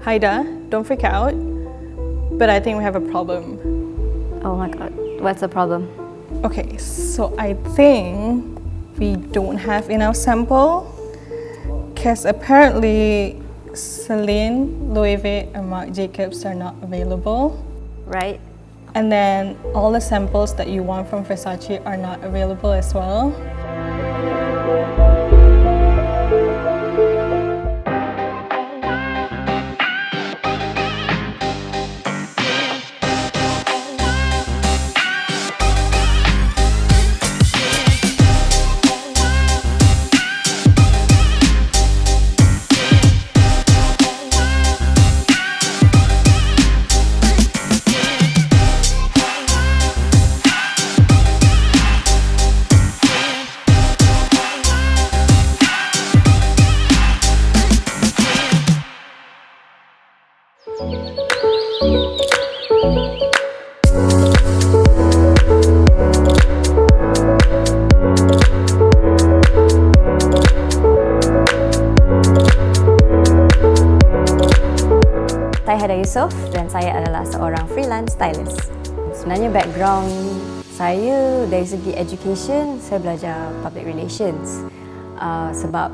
Haida, don't freak out, but I think we have a problem. Oh my god, what's the problem? Okay, so I think we don't have enough sample because apparently Celine, Louis Vuitton and Marc Jacobs are not available. Right? And then all the samples that you want from Versace are not available as well. Saya Haida Yusof dan saya adalah seorang freelance stylist. Sebenarnya background saya dari segi education, saya belajar public relations. Sebab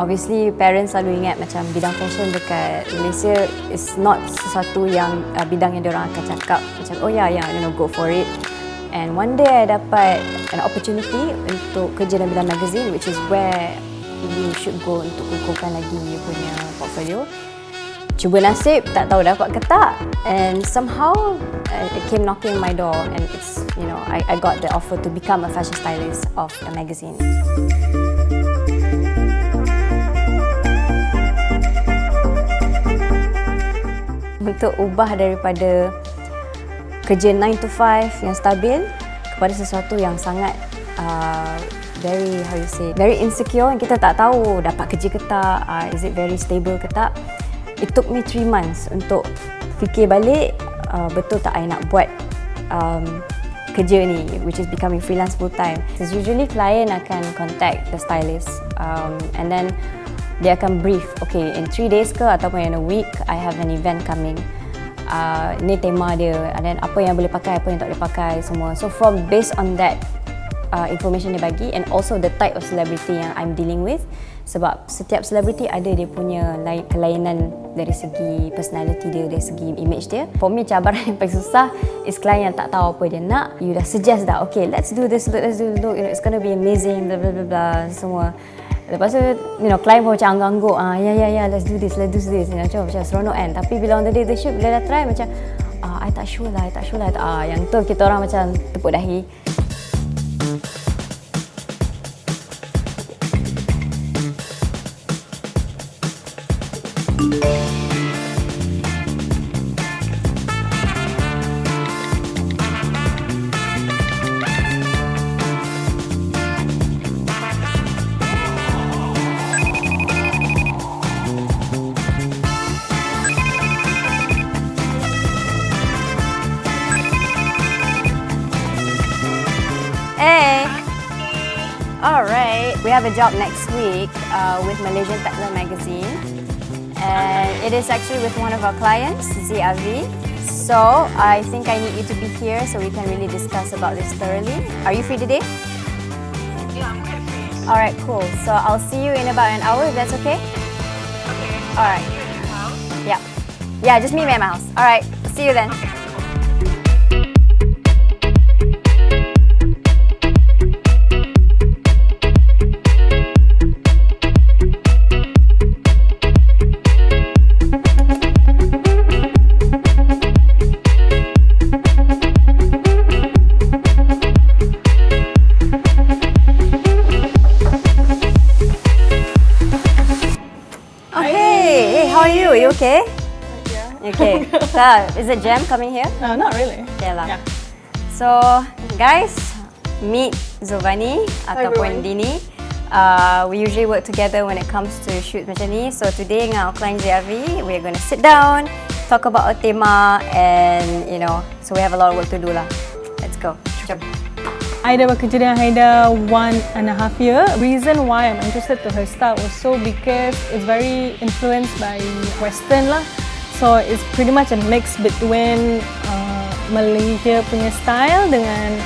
obviously parents selalu ingat macam bidang fashion dekat Malaysia is not sesuatu yang bidang yang diorang akan cakap macam oh ya, go for it. And one day I dapat an opportunity untuk kerja dalam bidang magazine, which is where you should go untuk kukuhkan lagi you punya portfolio. Cuba nasib, tak tahu dapat ke tak, and somehow it came knocking my door, and it's I got the offer to become a fashion stylist of a magazine. Untuk ubah daripada kerja 9 to 5 yang stabil kepada sesuatu yang sangat very insecure, yang kita tak tahu dapat kerja ke tak, is it very stable ke tak. It took me 3 months untuk fikir balik betul tak I nak buat kerja ni, which is becoming freelance full time. Because usually klien akan contact the stylist and then dia akan brief, okay, in 3 days ke ataupun in a week I have an event coming. Ni tema dia, and then apa yang boleh pakai, apa yang tak boleh pakai, semua. So based on that information dia bagi, and also the type of celebrity yang I'm dealing with, sebab setiap celebrity ada dia punya kelainan dari segi personality dia, dari segi image dia. For me, cabaran yang paling susah is klien yang tak tahu apa dia nak. You dah suggest dah, okay, let's do this look, it's gonna be amazing, blah blah blah blah, semua. Lepas tu, klien pun macam angguk-angguk, let's do this, macam seronok kan. Tapi bila on the day the shoot, bila dah try macam, I tak sure lah. Yang tu kita orang macam tepuk dahi. Alright, we have a job next week with Malaysian Tagline magazine, and it is actually with one of our clients, ZRV. So I think I need you to be here so we can really discuss about this thoroughly. Are you free today? Yeah, I'm quite free. Alright, cool. So I'll see you in about an hour, if that's okay? Okay. Alright. See you at your house? Yeah, just meet me at my house. Alright, see you then. Okay. Are you okay? Yeah. Okay. So, is it Jam coming here? No, not really. Yeah lah. Yeah. So, guys, meet Zovani ataupun everyone. Dini. We usually work together when it comes to shoot macam ni. So today dengan our client ZRV, we're going to sit down, talk about our tema, and so we have a lot of work to do lah. Let's go. Jom. I dah bekerja dengan Haida 1.5 year. Reason why I'm interested to her style was so because it's very influenced by Western lah. So it's pretty much a mix between Malaysia punya style dengan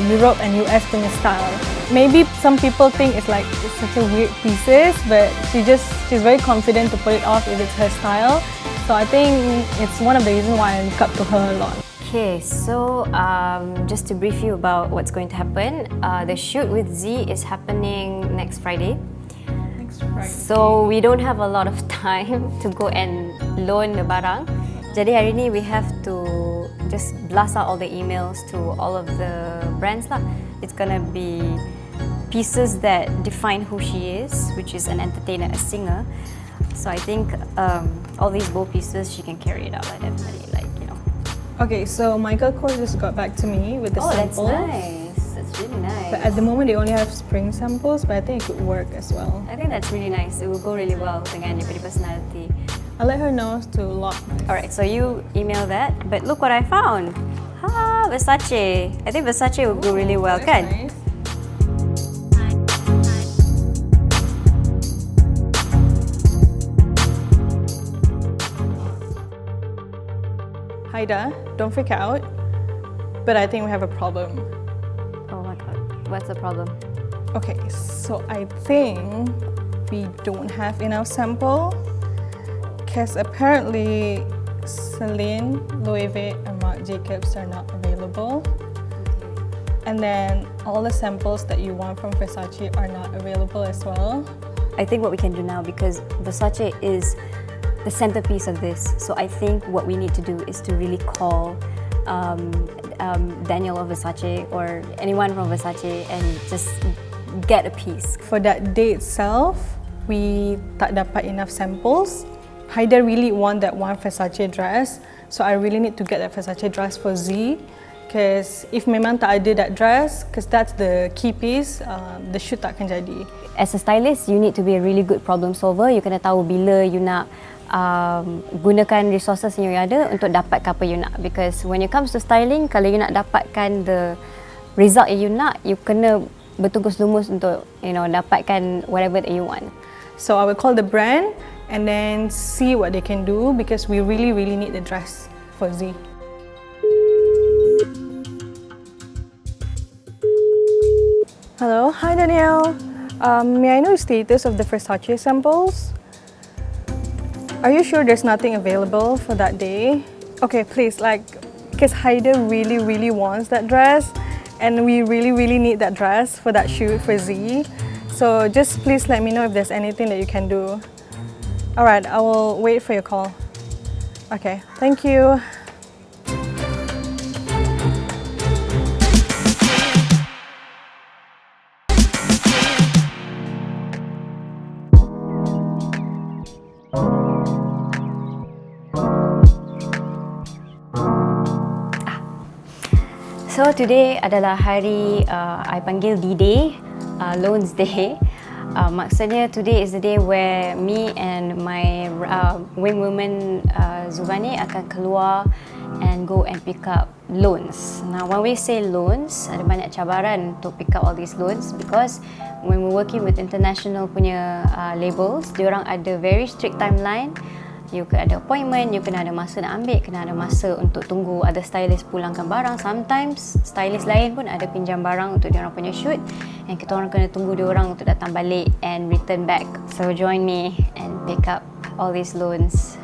Europe and US punya style. Maybe some people think it's such a weird pieces, but she's very confident to pull it off if it's her style. So I think it's one of the reasons why I look up to her a lot. Okay, so just to brief you about what's going to happen, the shoot with Z is happening next Friday. So we don't have a lot of time to go and loan the barang. Jadi hari ni we have to just blast out all the emails to all of the brands lah. It's gonna be pieces that define who she is, which is an entertainer, a singer. So I think all these bow pieces she can carry it out like definitely, like, you know. Okay, so Michael Kors just got back to me with the samples. That's nice. That's really nice. But at the moment they only have spring samples, but I think it could work as well. I think that's really nice. It will go really well dengan your personality. I'll let her know to lock. Alright, so you email that. But look what I found. Ha, Versace. I think Versace will go really well, kan? Nice. Haida, don't freak out, but I think we have a problem. Oh my god, what's the problem? Okay, so I think we don't have enough sample because apparently Celine, Louis V and Marc Jacobs are not available. And then all the samples that you want from Versace are not available as well. I think what we can do now, because Versace is the centerpiece of this, so I think what we need to do is to really call Daniel of Versace or anyone from Versace and just get a piece. For that day itself, we tak dapat enough samples. Haida really want that one Versace dress, so I really need to get that Versace dress for Z. Because if memang tak ada that dress, because that's the key piece, the shoot takkan jadi. As a stylist, you need to be a really good problem solver. You kena tahu bila you nak gunakan resources yang you ada untuk dapatkan apa you nak. Because when it comes to styling, kalau you nak dapatkan the result yang you nak, you kena bertungkus lumus untuk, you know, dapatkan whatever that you want. So I will call the brand and then see what they can do because we really need the dress for Z. Hello, hi Danielle. May I know the status of the Versace samples? Are you sure there's nothing available for that day? Okay, please, because Haida really wants that dress and we really need that dress for that shoot for Z. So just please let me know if there's anything that you can do. Alright, I will wait for your call. Okay, thank you. So today adalah hari I panggil D-Day, Loans Day. Maksudnya today is the day where me and my wing woman Zubani akan keluar and go and pick up loans. Now when we say loans, ada banyak cabaran untuk pick up all these loans because when we're working with international punya labels, diorang ada very strict timeline. You kena ada appointment, you kena ada masa nak ambil, kena ada masa untuk tunggu ada stylist pulangkan barang. Sometimes stylist lain pun ada pinjam barang untuk diorang punya shoot and kita orang kena tunggu diorang untuk datang balik and return back. So join me and pick up all these loans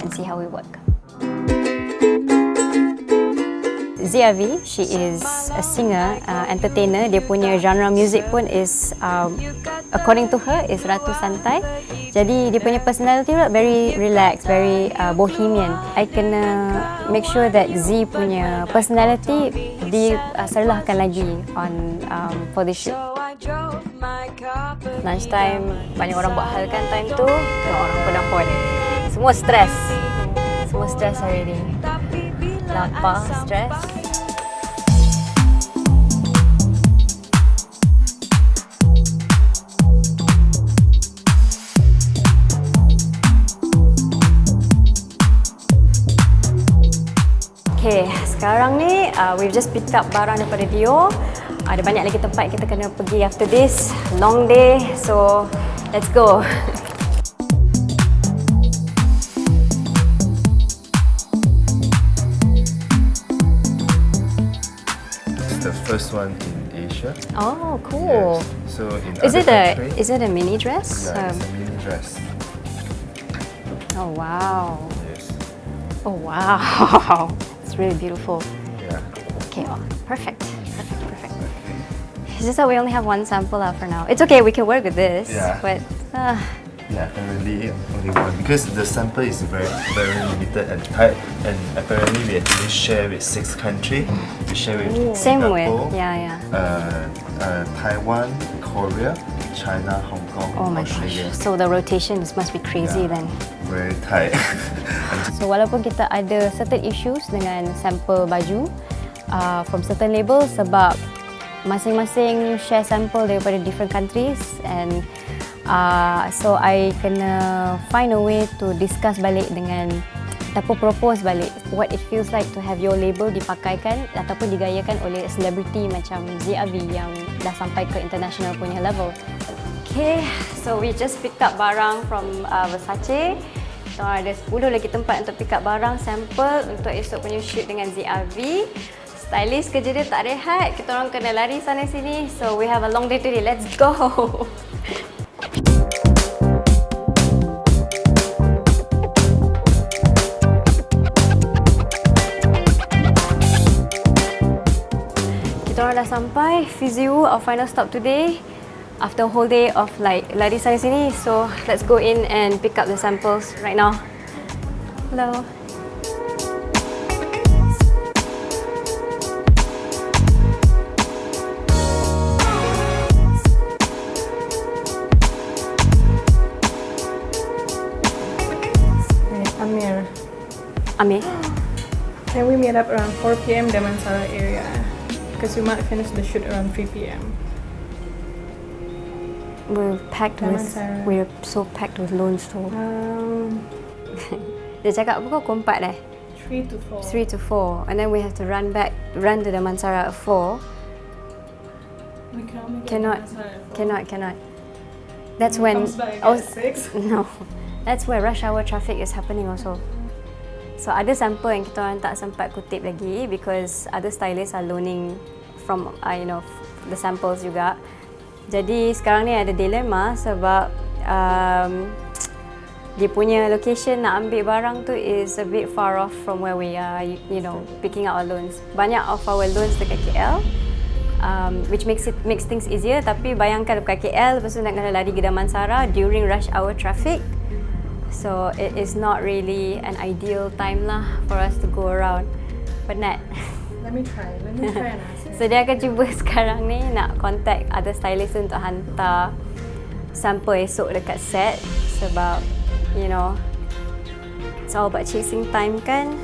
and see how we work. Ziavi, she is a singer, entertainer. Dia punya genre music pun is, according to her, is Ratu Santai. Jadi dia punya personality very relaxed, very bohemian. I kena make sure that Z punya personality diserlahkan lagi on for this shoot. Lunchtime, banyak orang buat hal kan time tu, tengok orang pendampun. Semua stress already. Lapar, stress. Okay, sekarang ni we've just picked up barang daripada Dior. Ada banyak lagi tempat kita kena pergi after this. Long day, so let's go. first one in Asia. Oh, cool. Yes. So in Is other it countries, is it a mini dress? yeah, it's a mini dress. Oh wow. Yes. Oh wow. It's really beautiful. Yeah. Okay, oh, perfect. It's just that we only have one sample out for now. It's okay, we can work with this. Yeah. But Yeah, apparently only one because the sample is very limited and tight, and apparently we actually share with 6 countries. We share with same Singapore, with Taiwan, Korea, China, Hong Kong, oh my Australia. gosh. So the rotation must be crazy Yeah. then. Very tight. So walaupun kita ada certain issues dengan sampel baju from certain labels sebab masing-masing share sampel daripada different countries, and so I kena find a way to discuss balik dengan ataupun propose balik what it feels like to have your label dipakaikan ataupun digayakan oleh selebriti macam ZRV yang dah sampai ke international punya level. Okay, so we just picked up barang from Versace. So ada 10 lagi tempat untuk pick up barang sampel untuk esok punya shoot dengan ZRV. Stylist kerja dia tak rehat, kita orang kena lari sana sini. So we have a long day today. Let's go. Kita orang dah sampai Fiziu, our final stop today. After a whole day of like lari sana sini, so let's go in and pick up the samples right now. Hello. Amir. Can we meet up around 4 p.m. Damansara area? Because we might finish the shoot around 3 p.m. We're so packed with loans too. Dia cakap pukul 4 dah. 3 to 4. 3 to 4, and then we have to run to Damansara at 4. We can only get Cannot. Damansara at 4. Cannot. That's when Comes back at 6. No, that's where rush hour traffic is happening also. So ada sampel yang kita orang tak sempat kutip lagi because other stylists are loaning from the samples juga. Jadi sekarang ni ada dilema sebab dia punya location nak ambil barang tu is a bit far off from where we are, picking up our loans. Banyak of our loans dekat KL, which makes things easier. Tapi bayangkan dekat KL, lepas tu nak kena lari ke Damansara during rush hour traffic. So it is not really an ideal time lah for us to go around. Penat. Let me try and ask. So dia akan cuba sekarang ni nak contact other stylist untuk hantar sampel esok dekat set sebab it's all about chasing time kan.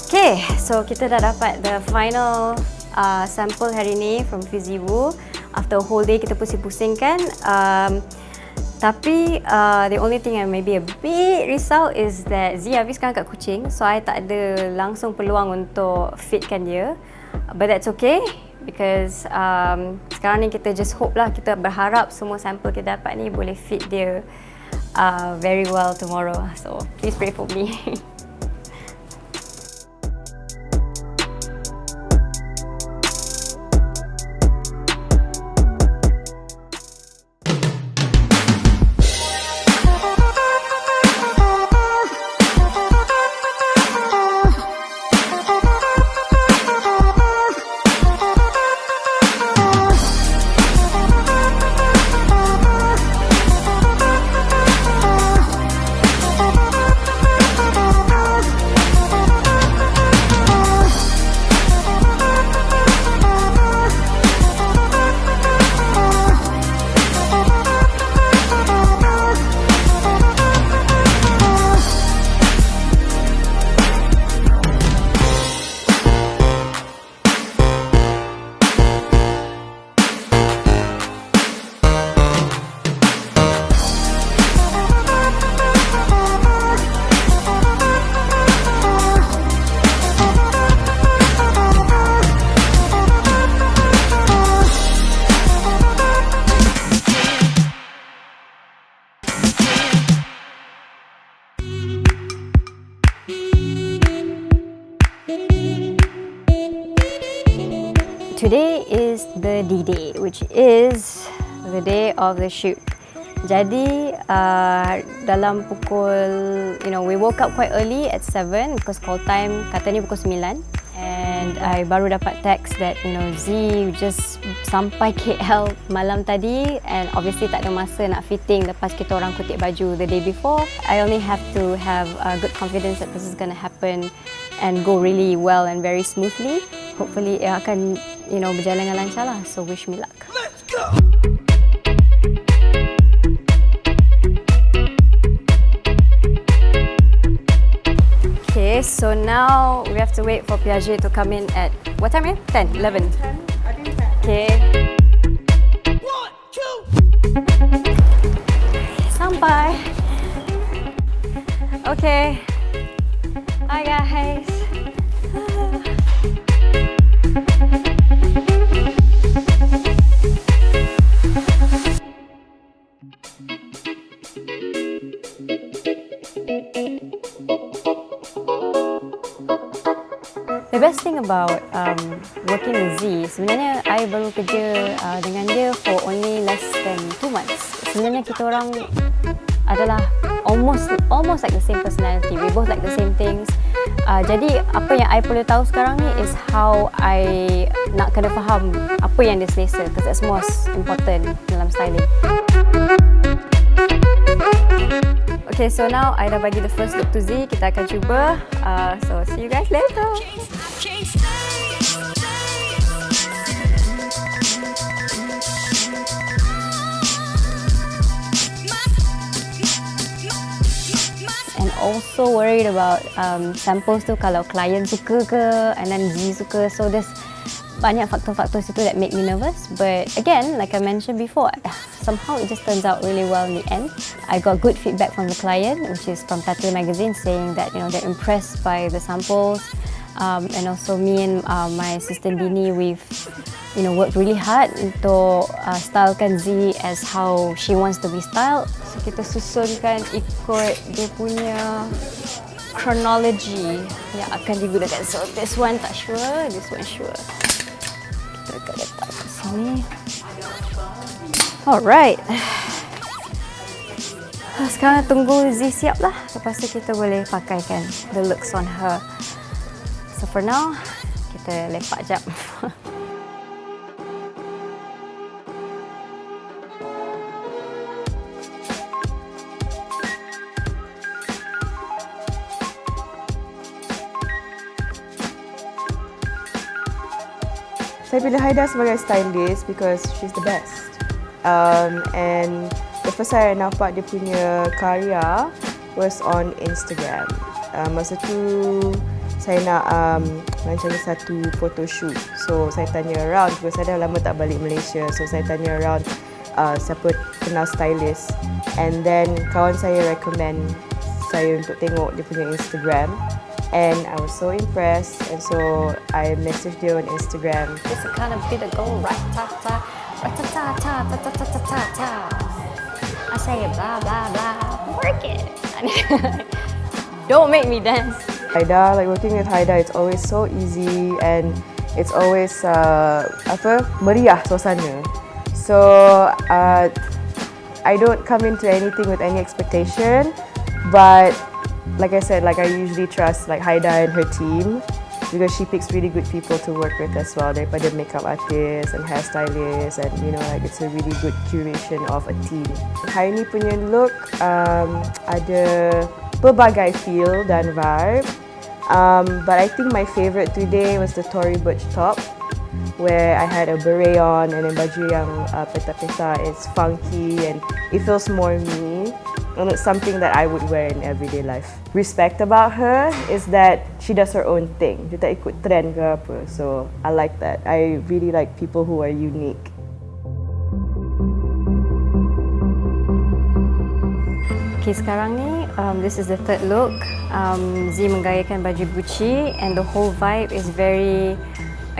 Okay, so kita dah dapat the final sample hari ni from Fiziwu. After a whole day kita pusing-pusing kan. Tapi the only thing I maybe a bit risau is that ZRV sekarang kat Kuching, so I tak ada langsung peluang untuk fitkan dia. But that's okay because sekarang ni kita just hope lah, kita berharap semua sampel kita dapat ni boleh fit dia very well tomorrow. So please pray for me. the D-Day, which is the day of the shoot. Jadi dalam pukul, we woke up quite early at 7 because call time katanya pukul 9. And I baru dapat text that Z just sampai KL malam tadi, and obviously tak ada masa nak fitting lepas kita orang kutip baju the day before. I only have to have good confidence that this is going to happen and go really well and very smoothly. Hopefully ia akan berjalan dengan lancar lah, so wish me luck. Let's go! Okay, so now we have to wait for Piaget to come in at what time? 10, 11. 10, I think 10. Okay. 1, 2. Sampai. Okay. Hi guys. The best thing about working with Z, sebenarnya I baru kerja dengan dia for only less than 2 months. Sebenarnya kita orang adalah almost like the same personality. We both like the same things. Jadi apa yang I perlu tahu sekarang ni is how I nak kena faham apa yang dia selesa, because that's most important dalam styling. Okay, so now I dah bagi the first look to Z. Kita akan cuba. So see you guys later. And also worried about samples tu kalau klien suka ke, and then Z suka. So there's banyak faktor-faktor situ that make me nervous. But again, like I mentioned before, somehow it just turns out really well in the end. I got good feedback from the client, which is from Tattoo magazine, saying that they're impressed by the samples, and also me and my assistant Dini, we've worked really hard untuk stylekan Z as how she wants to be styled. So kita susunkan ikut dia punya chronology yang akan digunakan. So this one tak sure, this one sure. Kita letak kat sini. Alright. Sekarang tunggu Z siap lah. Lepas tu kita boleh pakaikan the looks on her. So for now, kita lepak jap. Saya pilih Haida sebagai stylist because she's the best. And the first time I nampak dia punya karya was on Instagram. Masa tu saya nak rancang satu photo shoot. So saya tanya around, because saya dah lama tak balik Malaysia. So saya tanya around siapa kenal stylist. And then kawan saya recommend saya untuk tengok dia punya Instagram. And I was so impressed, and so I messaged her on Instagram. Just to kind of be the go rat-ta-ta, rat-ta-ta-ta, ta-ta-ta-ta-ta. I say blah blah blah, work it. Don't make me dance. Haida, like working with Haida, it's always so easy and it's always meriah suasana. So I don't come into anything with any expectation, but like I said, I usually trust Haida and her team because she picks really good people to work with as well. Daripada makeup artists and hairstylists, and it's a really good curation of a team. Hari ni punya look ada pelbagai feel dan vibe. But I think my favourite today was the Tory Burch top, where I had a beret on and then baju yang peta-peta. It's funky and it feels more me. And it's something that I would wear in everyday life. Respect about her is that she does her own thing. Dia tak ikut trend ke apa. So I like that. I really like people who are unique. Okay, sekarang ni this is the third look. Z menggayakan baju Gucci and the whole vibe is very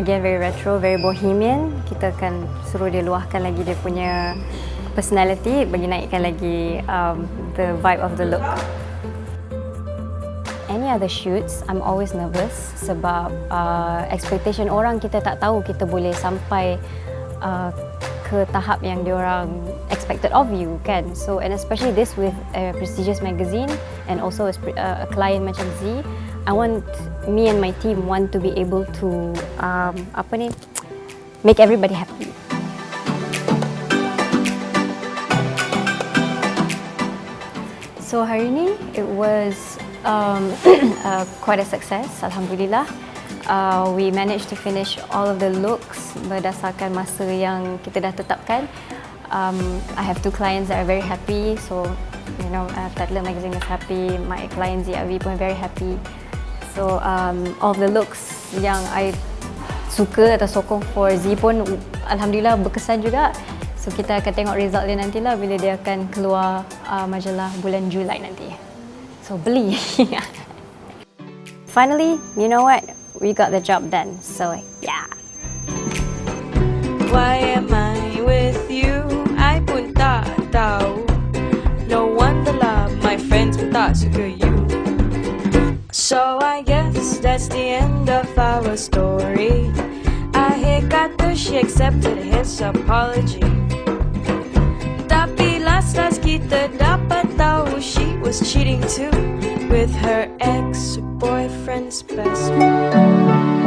retro, very bohemian. Kita akan suruh dia luahkan lagi dia punya personality, bagi naikkan lagi the vibe of the look. Any other shoots, I'm always nervous sebab expectation orang, kita tak tahu kita boleh sampai ke tahap yang diorang expected of you kan. So and especially this with a prestigious magazine and also a client macam Z, I want me and my team want to be able to make everybody happy. So hari ni it was quite a success, alhamdulillah. We managed to finish all of the looks berdasarkan masa yang kita dah tetapkan. I have 2 clients that are very happy, so you know, Tatler magazine is happy, my client ZRV pun very happy. So all the looks yang I suka atau sokong for Z pun alhamdulillah berkesan juga. So kita akan tengok result dia nantilah bila dia akan keluar majalah bulan Julai nanti. So beli. Finally, you know what? We got the job done. So yeah. Why am I with you? I pun tak tahu. No wonder lah my friends pun tak suka you. So I guess that's the end of our story. Akhir kata she accepted his apology. Tapi last kita dapat tahu she was cheating too with her ex-boyfriend's best friend.